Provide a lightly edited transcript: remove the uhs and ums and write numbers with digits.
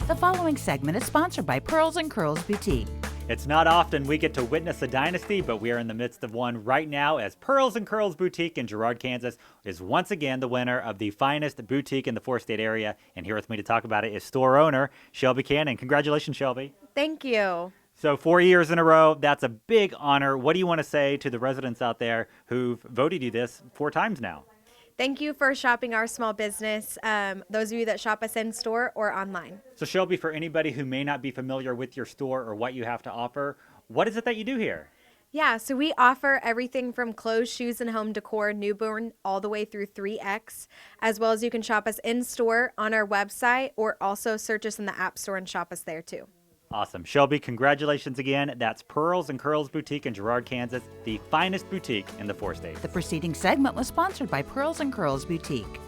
The following segment is sponsored by Pearls and Curls Boutique. It's not often we get to witness a dynasty, but we are in the midst of one right now as Pearls and Curls Boutique in Girard, Kansas is once again the winner of the finest boutique in the four-state area. And here with me to talk about it is store owner Shelby Cannon. Congratulations, Shelby. Thank you. So 4 years in a row, that's a big honor. What do you want to say to the residents out there who've voted you this 4 times now? Thank you for shopping our small business, those of you that shop us in store or online. So Shelby, for anybody who may not be familiar with your store or what you have to offer, what is it that you do here? Yeah, so we offer everything from clothes, shoes, and home decor, newborn, all the way through 3X, as well as you can shop us in store on our website or also search us in the App Store and shop us there too. Awesome. Shelby, congratulations again. That's Pearls and Curls Boutique in Girard, Kansas, the finest boutique in the four states. The preceding segment was sponsored by Pearls and Curls Boutique.